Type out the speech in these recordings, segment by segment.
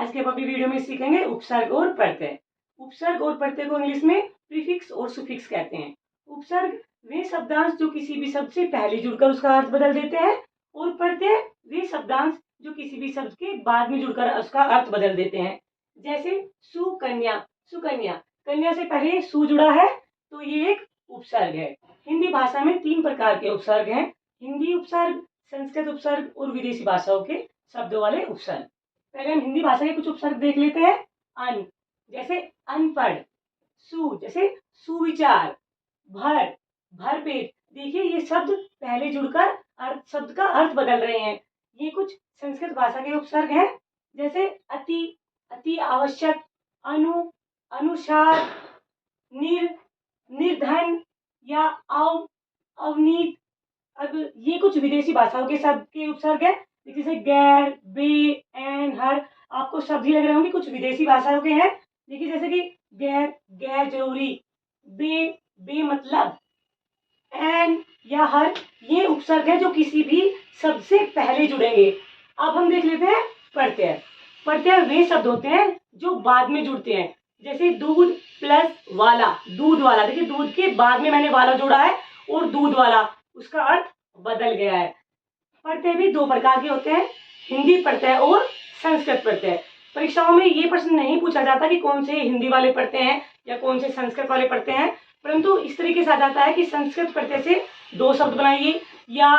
आज के अपनी वीडियो में सीखेंगे उपसर्ग और प्रत्यय। उपसर्ग और प्रत्यय को इंग्लिश में प्रीफिक्स और सुफिक्स कहते हैं। उपसर्ग वे शब्दांश जो किसी भी शब्द से पहले जुड़कर उसका अर्थ बदल देते हैं, और प्रत्यय वे शब्दांश जो किसी भी शब्द के बाद में जुड़कर उसका अर्थ बदल देते हैं। जैसे सुकन्या, सुकन्या, कन्या से पहले सु जुड़ा है तो ये एक उपसर्ग है। हिंदी भाषा में 3 प्रकार के उपसर्ग हैं: हिंदी उपसर्ग, संस्कृत उपसर्ग और विदेशी भाषाओं के शब्दों वाले उपसर्ग। पहले हम हिंदी भाषा के कुछ उपसर्ग देख लेते हैं। अन जैसे अनपढ़, सु जैसे सुविचार, भर भरपेट। देखिए ये शब्द पहले जुड़कर शब्द का अर्थ बदल रहे हैं। ये कुछ संस्कृत भाषा के उपसर्ग हैं। जैसे अति, अति आवश्यक, अनु, अनुसार, निर्धन या अवनीत। अब ये कुछ विदेशी भाषाओं के शब्द के उपसर्ग है, जैसे गैर, बे, एन, हर। आपको शब्द ही लग रहे होंगे कुछ विदेशी भाषाओं के हैं। देखिए जैसे कि गैर, गैर जरूरी, बे, बे मतलब, एन या हर, ये उपसर्ग है जो किसी भी शब्द से पहले जुड़ेंगे। अब हम देख लेते हैं प्रत्यय। प्रत्यय वे शब्द होते हैं जो बाद में जुड़ते हैं। जैसे दूध प्लस वाला, दूध वाला। देखिए दूध के बाद में मैंने वाला जोड़ा है और दूध वाला, उसका अर्थ बदल गया है। प्रत्यय भी 2 प्रकार के होते हैं, हिंदी प्रत्यय और संस्कृत प्रत्यय। परीक्षाओं में ये प्रश्न नहीं पूछा जाता कि कौन से हिंदी वाले प्रत्यय हैं या कौन से संस्कृत वाले प्रत्यय हैं, परंतु इस तरीके से आ जाता है कि संस्कृत प्रत्यय से 2 शब्द बनाइए या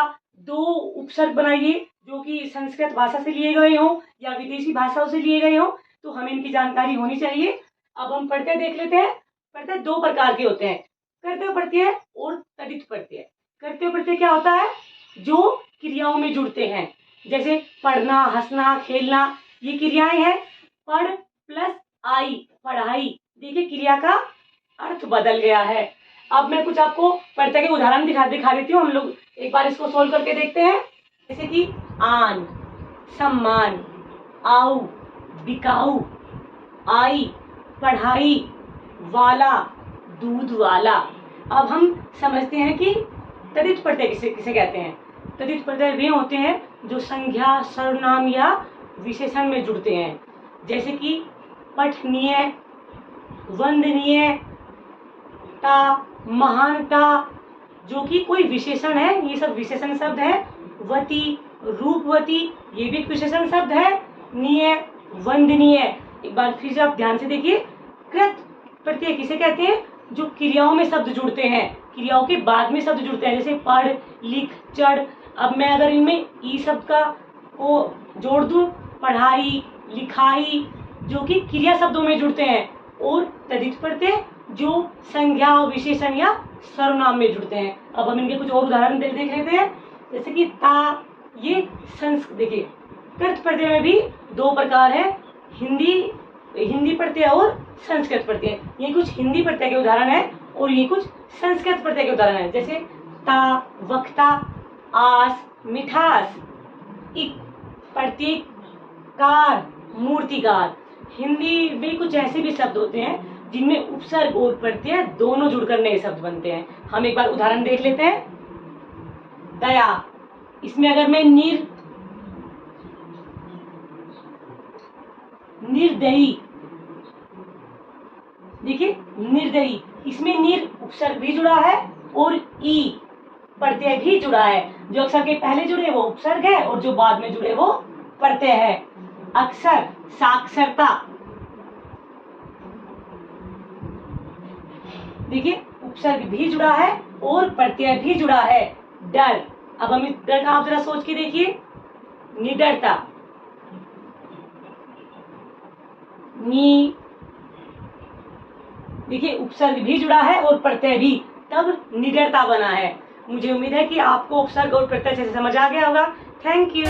2 उपसर्ग बनाइए जो कि संस्कृत भाषा से लिए गए हों या विदेशी भाषाओं से लिए गए हों, तो हमें इनकी जानकारी होनी चाहिए। अब हम प्रत्यय देख लेते हैं। प्रत्यय 2 प्रकार के होते हैं, कर्तव्य प्रत्यय और तदित प्रत्यय। कर्तव्य प्रत्यय क्या होता है? जो क्रियाओं में जुड़ते हैं, जैसे पढ़ना, हंसना, खेलना, ये क्रियाएं हैं। पढ़ प्लस आई, पढ़ाई। देखिए क्रिया का अर्थ बदल गया है। अब मैं कुछ आपको प्रत्यय के उदाहरण दिखा देती हूँ। हम लोग एक बार इसको सोल्व करके देखते हैं। जैसे कि आन, सम्मान, आओ, बिकाऊ, आई, पढ़ाई, वाला, दूध वाला। अब हम समझते हैं कि तदित प्रत्यय किसे कहते हैं। तदित प्रत्यय वे होते हैं जो संज्ञा, सर्वनाम या विशेषण में जुड़ते हैं। जैसे कि पठनीय, वंदनीय, ता, महानता, जो कि कोई विशेषण है। ये सब विशेषण शब्द है। वती, रूपवती, ये भी एक विशेषण शब्द है। निय, वंदनीय। एक बार फिर से आप ध्यान से देखिए। कृत प्रत्यय किसे कहते हैं? जो क्रियाओं में शब्द जुड़ते हैं, क्रियाओं के बाद में शब्द जुड़ते हैं। जैसे पढ़, लिख, चढ़। अब मैं अगर इनमें ई शब्द का को जोड़ दूं, पढ़ाई, लिखाई, जो कि क्रिया शब्दों में जुड़ते हैं। और तदित प्रत्यय जो संज्ञा, विशेषण या सर्वनाम में जुड़ते हैं। अब हम इनके कुछ और उदाहरण देख लेते हैं। जैसे कि ता, ये देखिए कृत प्रत्यय में भी 2 प्रकार है, हिंदी प्रत्यय और संस्कृत प्रत्यय। ये कुछ हिंदी प्रत्यय के उदाहरण है और ये कुछ संस्कृत प्रत्यय के उदाहरण है। जैसे ता, वक्ता, आस, मिठास, इक, प्रतीक, कार, मूर्तिकार। हिंदी में कुछ ऐसे भी शब्द होते हैं जिनमें उपसर्ग और प्रत्यय दोनों जुड़कर नए शब्द बनते हैं। हम एक बार उदाहरण देख लेते हैं। दया, इसमें अगर मैं निर्दयी, देखिए निर्दयी, इसमें निर उपसर्ग भी जुड़ा है और ई प्रत्यय भी जुड़ा है। जो अक्षर के पहले जुड़े वो उपसर्ग है और जो बाद में जुड़े वो प्रत्यय है। अक्षर, साक्षरता, देखिए उपसर्ग भी जुड़ा है और प्रत्यय भी जुड़ा है। डर, अब हम इस डर का आप जरा सोच के देखिए। निडरता, नी, देखिए उपसर्ग भी जुड़ा है और प्रत्यय भी, तब निडरता बना है। मुझे उम्मीद है कि आपको उपसर्ग और प्रत्यय से समझ आ गया होगा। Thank you.